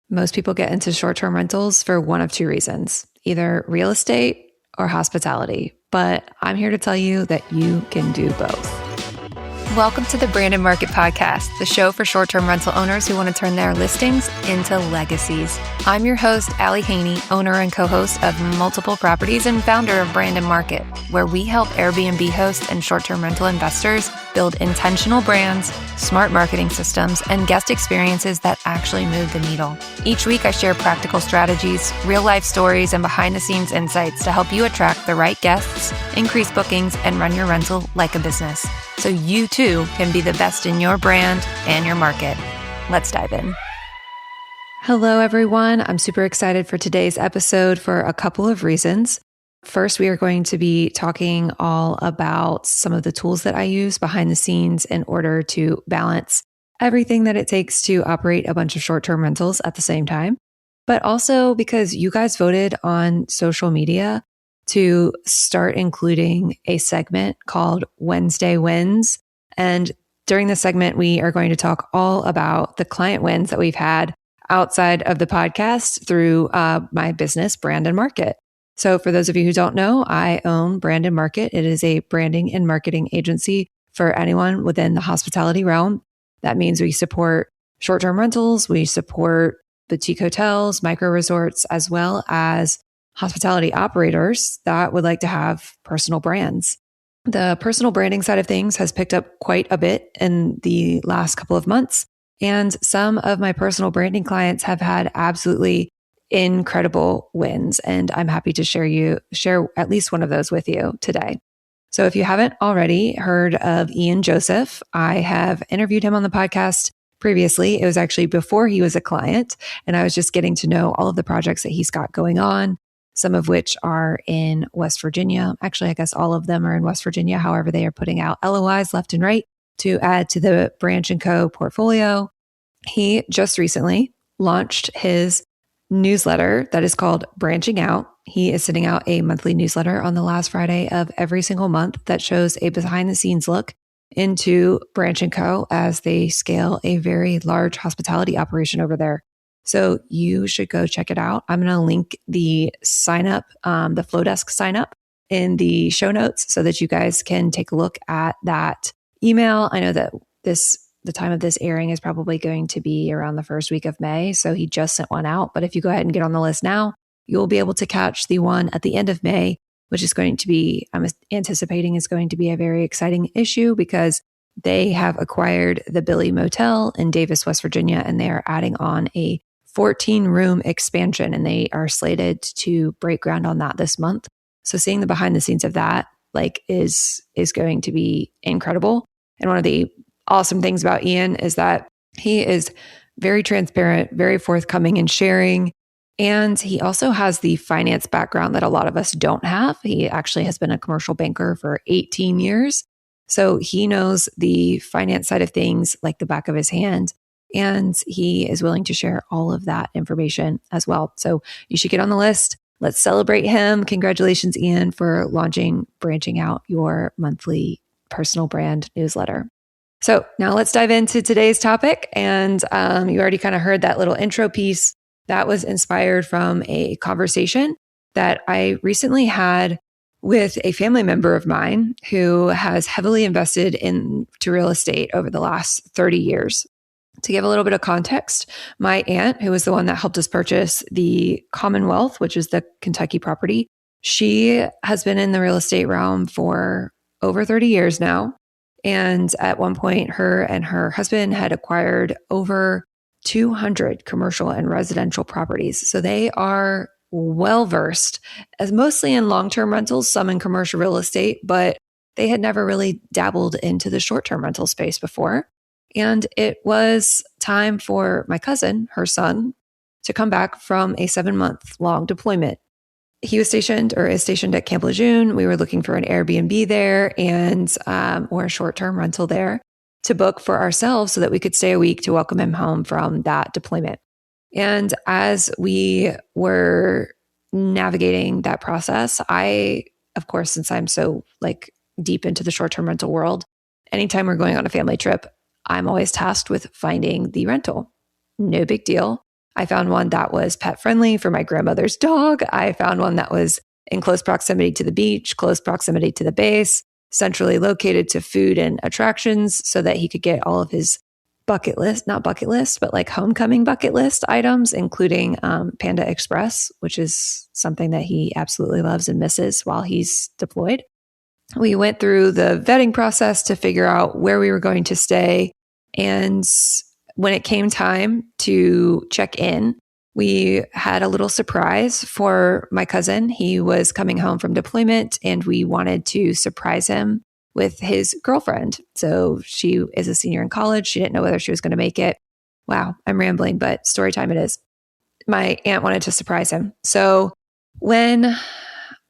Most people get into short-term rentals for one of two reasons, either real estate or hospitality. But I'm here to tell you that you can do both. Welcome to the Branded Market Podcast, the show for short-term rental owners who want to turn their listings into legacies. I'm your host, Allie Haney, owner and co-host of multiple properties and founder of Branded Market, where we help Airbnb hosts and short-term rental investors build intentional brands, smart marketing systems, and guest experiences that actually move the needle. Each week, I share practical strategies, real-life stories, and behind-the-scenes insights to help you attract the right guests, increase bookings, and run your rental like a business, so you too can be the best in your brand and your market. Let's dive in. Hello, everyone. I'm super excited for today's episode for a couple of reasons. First, we are going to be talking all about some of the tools that I use behind the scenes in order to balance everything that it takes to operate a bunch of short-term rentals at the same time, but also because you guys voted on social media to start including a segment called Wednesday Wins. And during this segment, we are going to talk all about the client wins that we've had outside of the podcast through my business, Branded Market. So for those of you who don't know, I own Branded Market. It is a branding and marketing agency for anyone within the hospitality realm. That means we support short-term rentals, we support boutique hotels, micro resorts, as well as hospitality operators that would like to have personal brands. The personal branding side of things has picked up quite a bit in the last couple of months. And some of my personal branding clients have had absolutely incredible wins. And I'm happy to share at least one of those with you today. So if you haven't already heard of Ian Joseph, I have interviewed him on the podcast previously. It was actually before he was a client, and I was just getting to know all of the projects that he's got going on, some of which are in West Virginia. Actually, I guess all of them are in West Virginia. However, they are putting out LOIs left and right to add to the Branch & Co. portfolio. He just recently launched his newsletter that is called Branching Out. He is sending out a monthly newsletter on the last Friday of every single month that shows a behind the scenes look into Branch & Co. as they scale a very large hospitality operation over there. So you should go check it out. I'm going to link the sign up, the Flowdesk sign up in the show notes so that you guys can take a look at that email. I know that the time of this airing is probably going to be around the first week of May. So he just sent one out. But if you go ahead and get on the list now, you'll be able to catch the one at the end of May, which is going to be, I'm anticipating is going to be a very exciting issue because they have acquired the Billy Motel in Davis, West Virginia, and they are adding on a 14-room expansion, and they are slated to break ground on that this month. So seeing the behind the scenes of that is going to be incredible. And one of the awesome things about Ian is that he is very transparent, very forthcoming in sharing. And he also has the finance background that a lot of us don't have. He actually has been a commercial banker for 18 years. So he knows the finance side of things like the back of his hand. And he is willing to share all of that information as well. So you should get on the list. Let's celebrate him. Congratulations, Ian, for branching out your monthly personal brand newsletter. So now let's dive into today's topic. And you already kind of heard that little intro piece that was inspired from a conversation that I recently had with a family member of mine who has heavily invested into real estate over the last 30 years. To give a little bit of context, my aunt, who was the one that helped us purchase the Commonwealth, which is the Kentucky property, she has been in the real estate realm for over 30 years now. And at one point, her and her husband had acquired over 200 commercial and residential properties. So they are well-versed, as mostly in long-term rentals, some in commercial real estate, but they had never really dabbled into the short-term rental space before. And it was time for my cousin, her son, to come back from a 7-month-long deployment. He was stationed or is stationed at Camp Lejeune. We were looking for an Airbnb there and or a short-term rental there to book for ourselves so that we could stay a week to welcome him home from that deployment. And as we were navigating that process, I, of course, since I'm so deep into the short-term rental world, anytime we're going on a family trip, I'm always tasked with finding the rental. No big deal. I found one that was pet friendly for my grandmother's dog. I found one that was in close proximity to the beach, close proximity to the base, centrally located to food and attractions so that he could get all of his not bucket list, but like homecoming bucket list items, including Panda Express, which is something that he absolutely loves and misses while he's deployed. We went through the vetting process to figure out where we were going to stay. And when it came time to check in, we had a little surprise for my cousin. He was coming home from deployment and we wanted to surprise him with his girlfriend. So she is a senior in college. She didn't know whether she was going to make it. Wow, I'm rambling, but story time it is. My aunt wanted to surprise him. So when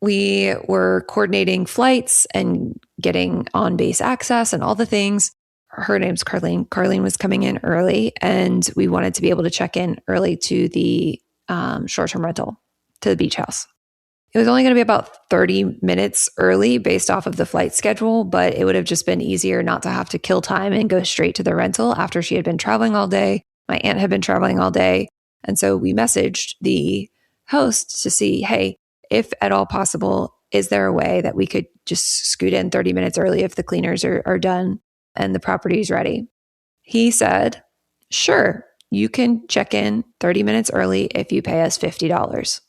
we were coordinating flights and getting on-base access and all the things, her name's Carlene. Carlene was coming in early and we wanted to be able to check in early to the short-term rental, to the beach house. It was only going to be about 30 minutes early based off of the flight schedule, but it would have just been easier not to have to kill time and go straight to the rental after she had been traveling all day. My aunt had been traveling all day. And so we messaged the host to see, hey, if at all possible, is there a way that we could just scoot in 30 minutes early if the cleaners are done and the property is ready? He said, sure, you can check in 30 minutes early if you pay us $50.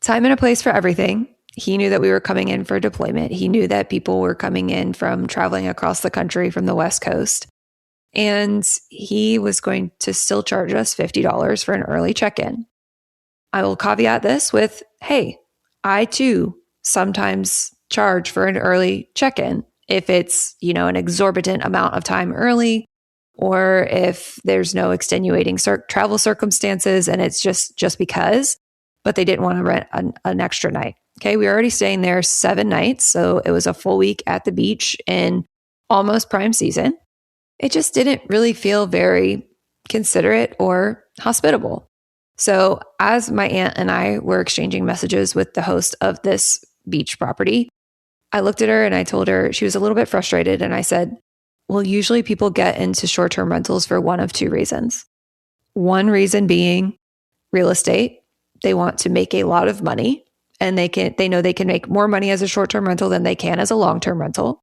Time and a place for everything. He knew that we were coming in for deployment. He knew that people were coming in from traveling across the country from the West Coast. And he was going to still charge us $50 for an early check-in. I will caveat this with, hey, I too sometimes charge for an early check-in if it's, an exorbitant amount of time early, or if there's no extenuating travel circumstances and it's just because, but they didn't want to rent an extra night. Okay, we were already staying there 7 nights, so it was a full week at the beach in almost prime season. It just didn't really feel very considerate or hospitable. So as my aunt and I were exchanging messages with the host of this beach property, I looked at her and I told her, she was a little bit frustrated, and I said, well, usually people get into short-term rentals for one of 2 reasons. One reason being real estate. They want to make a lot of money and they know they can make more money as a short-term rental than they can as a long-term rental.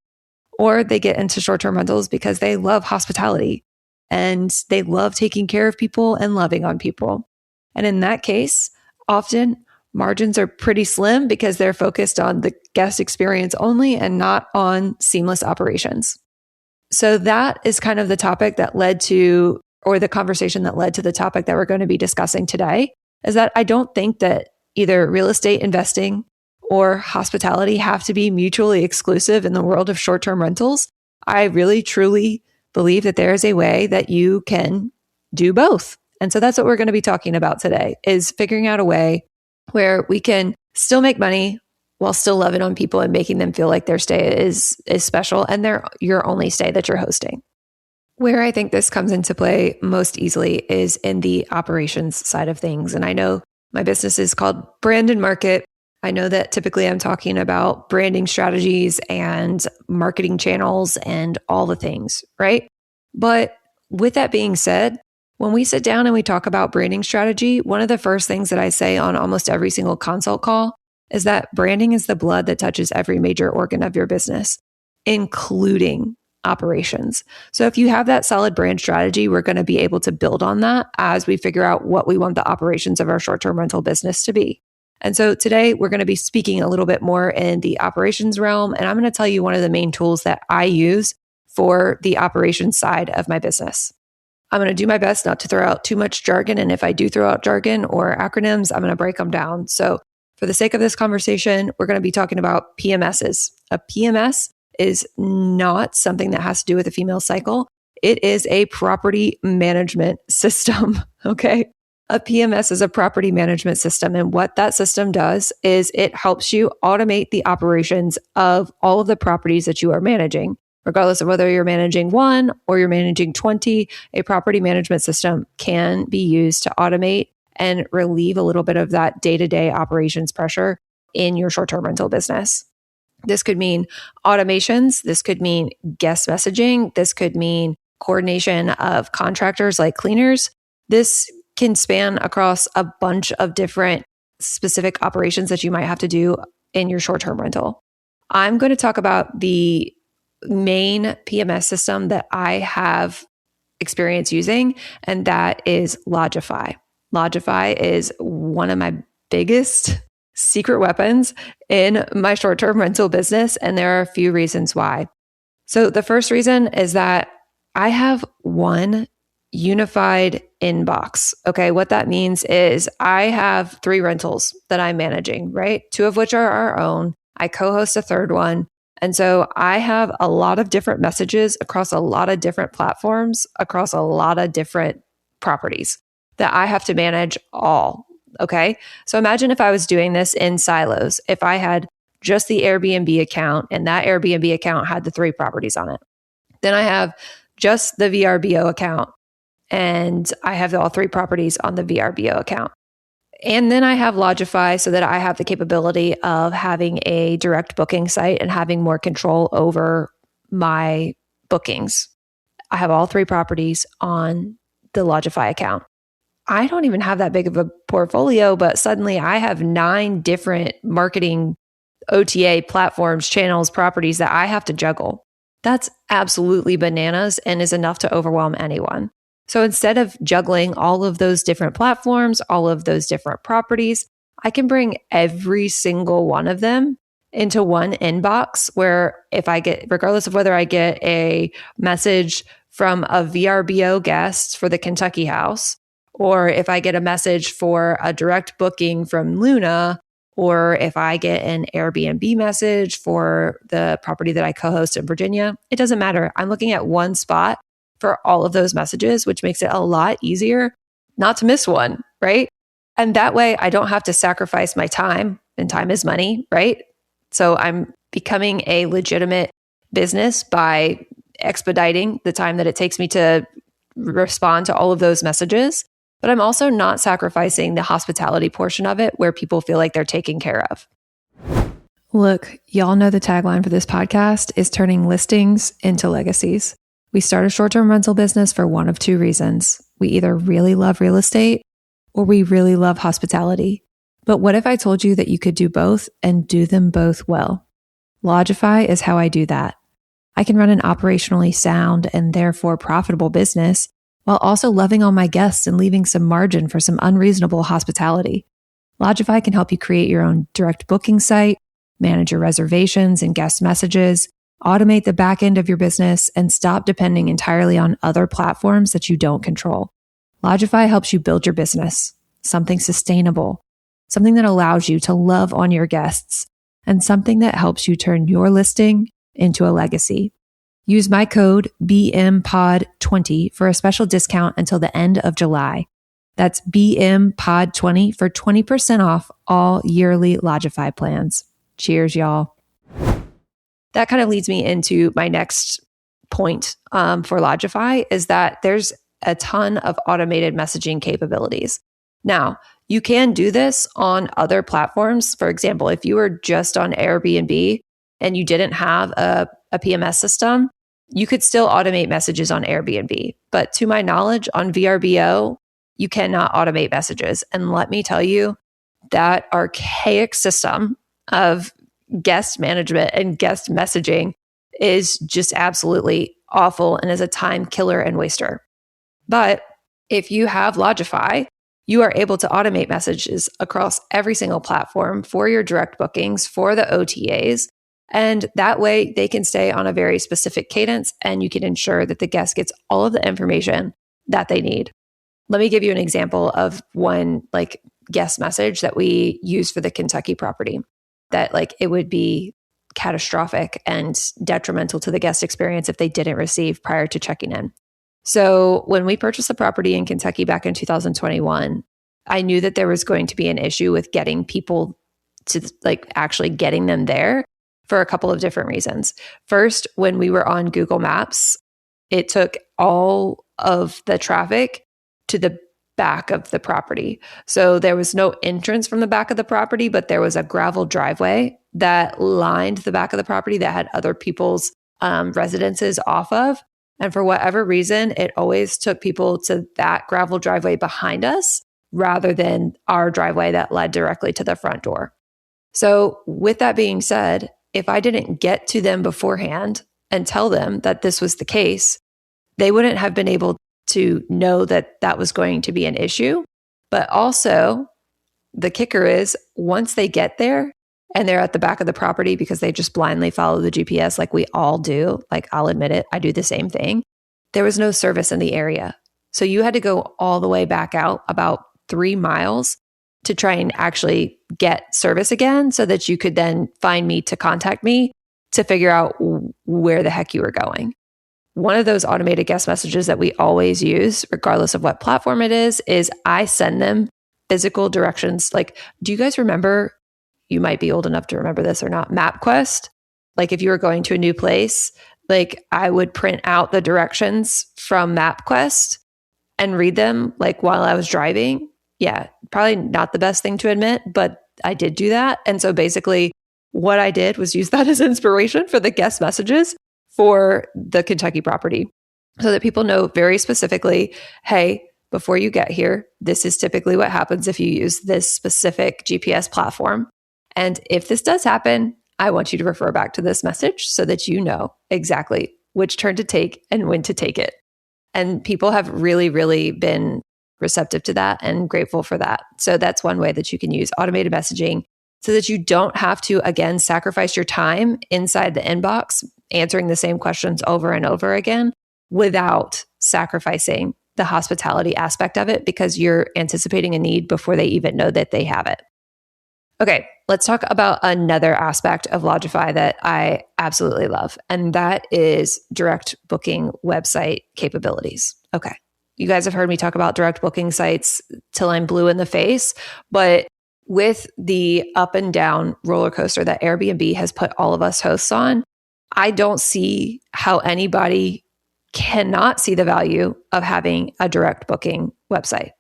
Or they get into short-term rentals because they love hospitality and they love taking care of people and loving on people. And in that case, often margins are pretty slim because they're focused on the guest experience only and not on seamless operations. So that is kind of the topic that led to, or the conversation that led to the topic that we're going to be discussing today, is that I don't think that either real estate investing or hospitality have to be mutually exclusive in the world of short-term rentals. I really, truly believe that there is a way that you can do both. And so that's what we're going to be talking about today, is figuring out a way where we can still make money while still loving on people and making them feel like their stay is special and they're your only stay that you're hosting. Where I think this comes into play most easily is in the operations side of things. And I know my business is called Brand and Market. I know that typically I'm talking about branding strategies and marketing channels and all the things, right? But with that being said, when we sit down and we talk about branding strategy, one of the first things that I say on almost every single consult call is that branding is the blood that touches every major organ of your business, including operations. So if you have that solid brand strategy, we're going to be able to build on that as we figure out what we want the operations of our short-term rental business to be. And so today we're going to be speaking a little bit more in the operations realm, and I'm going to tell you one of the main tools that I use for the operations side of my business. I'm going to do my best not to throw out too much jargon, and if I do throw out jargon or acronyms, I'm going to break them down. So for the sake of this conversation, we're going to be talking about PMSs. A PMS is not something that has to do with a female cycle. It is a property management system, okay? A PMS is a property management system. And what that system does is it helps you automate the operations of all of the properties that you are managing. Regardless of whether you're managing 1 or you're managing 20, a property management system can be used to automate and relieve a little bit of that day-to-day operations pressure in your short-term rental business. This could mean automations. This could mean guest messaging. This could mean coordination of contractors like cleaners. This can span across a bunch of different specific operations that you might have to do in your short-term rental. I'm going to talk about the main PMS system that I have experience using, and that is Lodgify. Lodgify is one of my biggest secret weapons in my short-term rental business, and there are a few reasons why. So the first reason is that I have one unified inbox. Okay, what that means is I have 3 rentals that I'm managing, right? 2 of which are our own. I co-host a third one. And so I have a lot of different messages across a lot of different platforms, across a lot of different properties that I have to manage all. Okay. So imagine if I was doing this in silos, if I had just the Airbnb account and that Airbnb account had the 3 properties on it. Then I have just the VRBO account and I have all 3 properties on the VRBO account. And then I have Lodgify so that I have the capability of having a direct booking site and having more control over my bookings. I have all 3 properties on the Lodgify account. I don't even have that big of a portfolio, but suddenly I have 9 different marketing OTA platforms, channels, properties that I have to juggle. That's absolutely bananas and is enough to overwhelm anyone. So instead of juggling all of those different platforms, all of those different properties, I can bring every single one of them into one inbox where if I get, regardless of whether I get a message from a VRBO guest for the Kentucky house, or if I get a message for a direct booking from Luna, or if I get an Airbnb message for the property that I co-host in Virginia, it doesn't matter. I'm looking at one spot for all of those messages, which makes it a lot easier not to miss one, right? And that way I don't have to sacrifice my time, and time is money, right? So I'm becoming a legitimate business by expediting the time that it takes me to respond to all of those messages. But I'm also not sacrificing the hospitality portion of it where people feel like they're taken care of. Look, y'all know the tagline for this podcast is turning listings into legacies. We start a short-term rental business for one of 2 reasons. We either really love real estate or we really love hospitality. But what if I told you that you could do both and do them both well? Lodgify is how I do that. I can run an operationally sound and therefore profitable business while also loving on my guests and leaving some margin for some unreasonable hospitality. Lodgify can help you create your own direct booking site, manage your reservations and guest messages, automate the back end of your business, and stop depending entirely on other platforms that you don't control. Lodgify helps you build your business, something sustainable, something that allows you to love on your guests, and something that helps you turn your listing into a legacy. Use my code BMPOD20 for a special discount until the end of July. That's BMPOD20 for 20% off all yearly Lodgify plans. Cheers, y'all. That kind of leads me into my next point for Lodgify is that there's a ton of automated messaging capabilities. Now, you can do this on other platforms. For example, if you were just on Airbnb and you didn't have a PMS system, you could still automate messages on Airbnb. But to my knowledge, on VRBO, you cannot automate messages. And let me tell you, that archaic system of guest management and guest messaging is just absolutely awful and is a time killer and waster. But if you have Lodgify, you are able to automate messages across every single platform for your direct bookings, for the OTAs. And that way they can stay on a very specific cadence and you can ensure that the guest gets all of the information that they need. Let me give you an example of one guest message that we use for the Kentucky property that it would be catastrophic and detrimental to the guest experience if they didn't receive prior to checking in. So when we purchased the property in Kentucky back in 2021, I knew that there was going to be an issue with getting people to actually getting them there for a couple of different reasons. First, when we were on Google Maps, it took all of the traffic to the back of the property. So there was no entrance from the back of the property, but there was a gravel driveway that lined the back of the property that had other people's residences off of. And for whatever reason, it always took people to that gravel driveway behind us rather than our driveway that led directly to the front door. So with that being said, if I didn't get to them beforehand and tell them that this was the case, they wouldn't have been able to know that that was going to be an issue. But also, the kicker is once they get there and they're at the back of the property because they just blindly follow the GPS like we all do, like I'll admit it, I do the same thing. There was no service in the area. So you had to go all the way back out about 3 miles to try and actually get service again so that you could then find me to contact me to figure out where the heck you were going. One of those automated guest messages that we always use, regardless of what platform it is I send them physical directions. Like, do you guys remember, you might be old enough to remember this or not, MapQuest? Like if you were going to a new place, like I would print out the directions from MapQuest and read them like while I was driving. Yeah, probably not the best thing to admit, but I did do that. And so basically what I did was use that as inspiration for the guest messages for the Kentucky property so that people know very specifically, hey, before you get here, this is typically what happens if you use this specific GPS platform. And if this does happen, I want you to refer back to this message so that you know exactly which turn to take and when to take it. And people have really, really been receptive to that and grateful for that. So that's one way that you can use automated messaging so that you don't have to, again, sacrifice your time inside the inbox, answering the same questions over and over again without sacrificing the hospitality aspect of it because you're anticipating a need before they even know that they have it. Okay, let's talk about another aspect of Lodgify that I absolutely love, and that is direct booking website capabilities. Okay, you guys have heard me talk about direct booking sites till I'm blue in the face, but with the up and down roller coaster that Airbnb has put all of us hosts on, I don't see how anybody cannot see the value of having a direct booking website.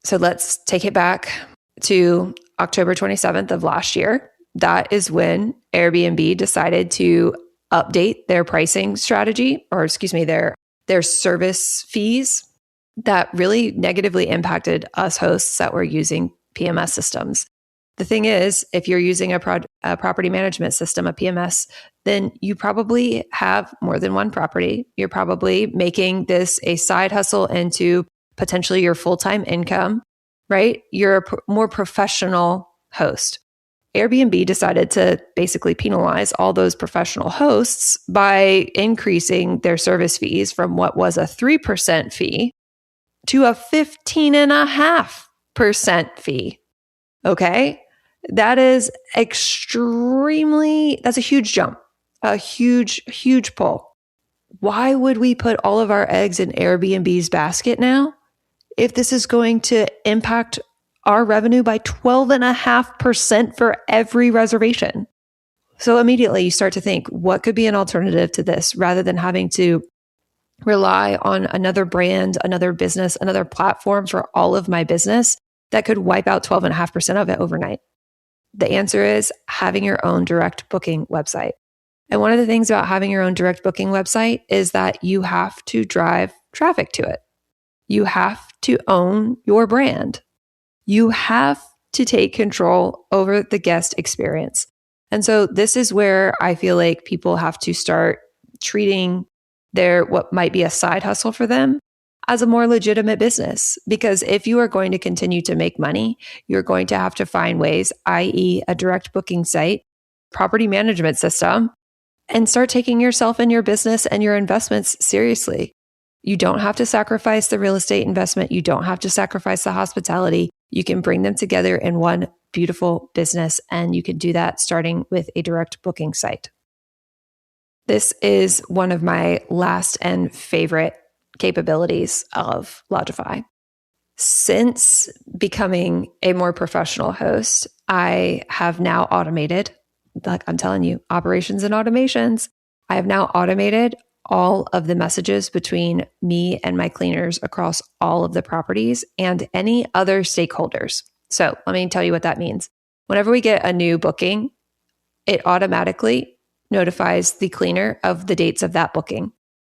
So let's take it back to October 27th of last year. That is when Airbnb decided to update their pricing strategy, or excuse me, their service fees that really negatively impacted us hosts that were using PMS systems. The thing is, if you're using a property management system, a PMS, then you probably have more than one property. You're probably making this a side hustle into potentially your full-time income, right? You're a more professional host. Airbnb decided to basically penalize all those professional hosts by increasing their service fees from what was a 3% fee to a 15.5% fee. Okay? That is that's a huge jump, a huge, huge pull. Why would we put all of our eggs in Airbnb's basket now if this is going to impact our revenue by 12.5% for every reservation? So immediately you start to think, what could be an alternative to this rather than having to rely on another brand, another business, another platform for all of my business that could wipe out 12.5% of it overnight? The answer is having your own direct booking website. And one of the things about having your own direct booking website is that you have to drive traffic to it. You have to own your brand. You have to take control over the guest experience. And so this is where I feel like people have to start treating their what might be a side hustle for them as a more legitimate business. Because if you are going to continue to make money, you're going to have to find ways, i.e. a direct booking site, property management system, and start taking yourself and your business and your investments seriously. You don't have to sacrifice the real estate investment. You don't have to sacrifice the hospitality. You can bring them together in one beautiful business, and you can do that starting with a direct booking site. This is one of my last and favorite capabilities of Lodgify. Since becoming a more professional host, I have now automated, like I'm telling you, operations and automations. I have now automated all of the messages between me and my cleaners across all of the properties and any other stakeholders. So let me tell you what that means. Whenever we get a new booking, it automatically notifies the cleaner of the dates of that booking.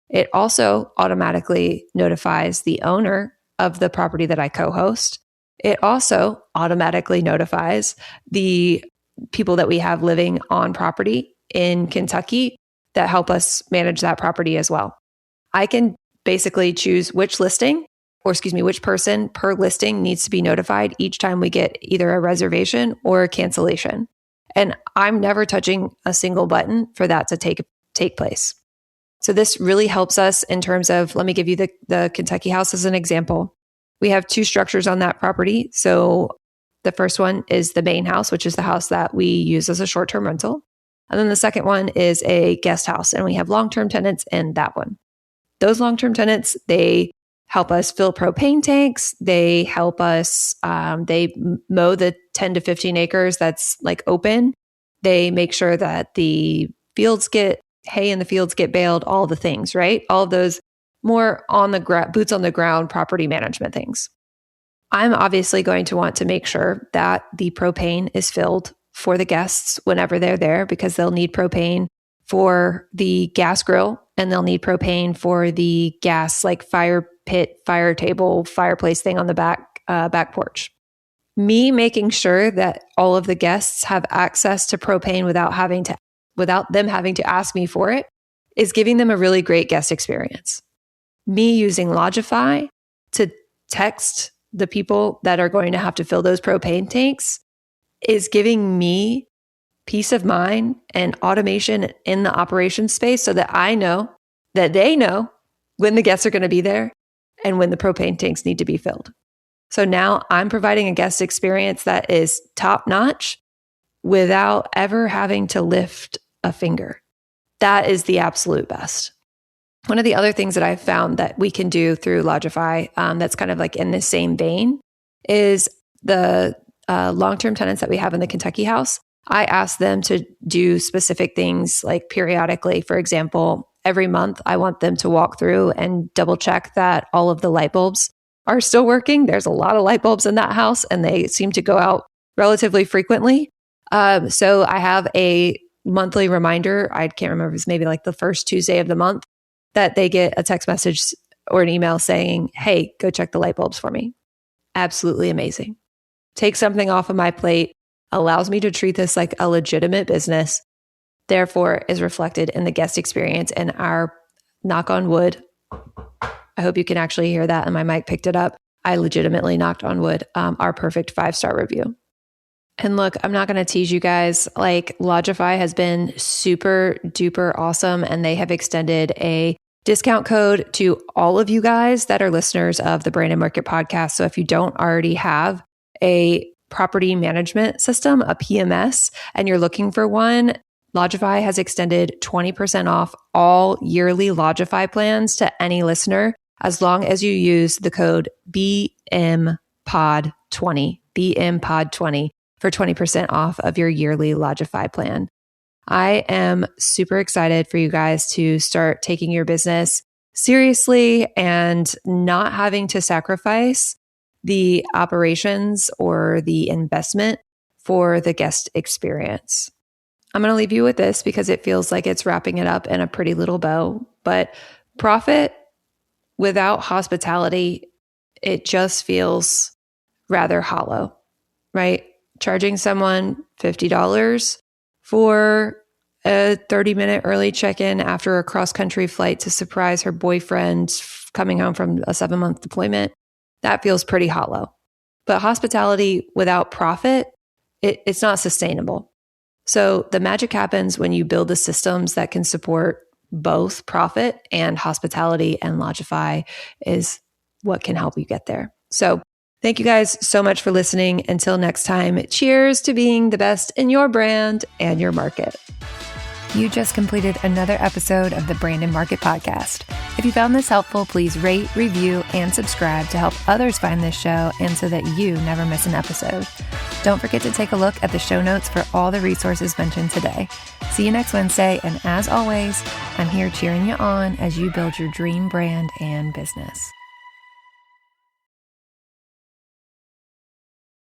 It also automatically notifies the owner of the property that I co-host. It also automatically notifies the people that we have living on property in Kentucky that help us manage that property as well. I can basically choose which person per listing needs to be notified each time we get either a reservation or a cancellation. And I'm never touching a single button for that to take place. So this really helps us in terms of, let me give you the Kentucky house as an example. We have 2 structures on that property. So the first one is the main house, which is the house that we use as a short-term rental. And then the second one is a guest house, and we have long-term tenants in that one. Those long-term tenants, they help us fill propane tanks. They help us, they mow the 10 to 15 acres that's like open. They make sure that the hay in the fields get baled, all the things, right? All of those more on the boots on the ground property management things. I'm obviously going to want to make sure that the propane is filled for the guests whenever they're there, because they'll need propane for the gas grill and they'll need propane for the gas like fire pit, fire table, fireplace thing on the back porch. Me making sure that all of the guests have access to propane without them having to ask me for it is giving them a really great guest experience. Me using Lodgify to text the people that are going to have to fill those propane tanks is giving me peace of mind and automation in the operations space so that I know that they know when the guests are going to be there and when the propane tanks need to be filled. So now I'm providing a guest experience that is top notch without ever having to lift a finger. That is the absolute best. One of the other things that I've found that we can do through Lodgify that's kind of like in the same vein is the long-term tenants that we have in the Kentucky house. I ask them to do specific things like periodically. For example, every month I want them to walk through and double check that all of the light bulbs are still working. There's a lot of light bulbs in that house and they seem to go out relatively frequently. So I have a monthly reminder. I can't remember, it's maybe like the first Tuesday of the month that they get a text message or an email saying, hey, go check the light bulbs for me. Absolutely amazing. Take something off of my plate, allows me to treat this like a legitimate business, therefore is reflected in the guest experience and our, knock on wood. I hope you can actually hear that and my mic picked it up. I legitimately knocked on wood, our perfect 5-star review. And look, I'm not going to tease you guys. Like Lodgify has been super duper awesome and they have extended a discount code to all of you guys that are listeners of the Branded Market podcast. So if you don't already have a property management system, a PMS, and you're looking for one, Lodgify has extended 20% off all yearly Lodgify plans to any listener as long as you use the code BMPOD20, BMPOD20 for 20% off of your yearly Lodgify plan. I am super excited for you guys to start taking your business seriously and not having to sacrifice the operations or the investment for the guest experience. I'm going to leave you with this because it feels like it's wrapping it up in a pretty little bow, but profit without hospitality, it just feels rather hollow, right? Charging someone $50 for a 30-minute early check-in after a cross-country flight to surprise her boyfriend coming home from a 7-month deployment, that feels pretty hollow. But hospitality without profit, it's not sustainable. So the magic happens when you build the systems that can support both profit and hospitality, and Lodgify is what can help you get there. So thank you guys so much for listening. Until next time, cheers to being the best in your brand and your market. You just completed another episode of the Branded Market Podcast. If you found this helpful, please rate, review, and subscribe to help others find this show and so that you never miss an episode. Don't forget to take a look at the show notes for all the resources mentioned today. See you next Wednesday, and as always, I'm here cheering you on as you build your dream brand and business.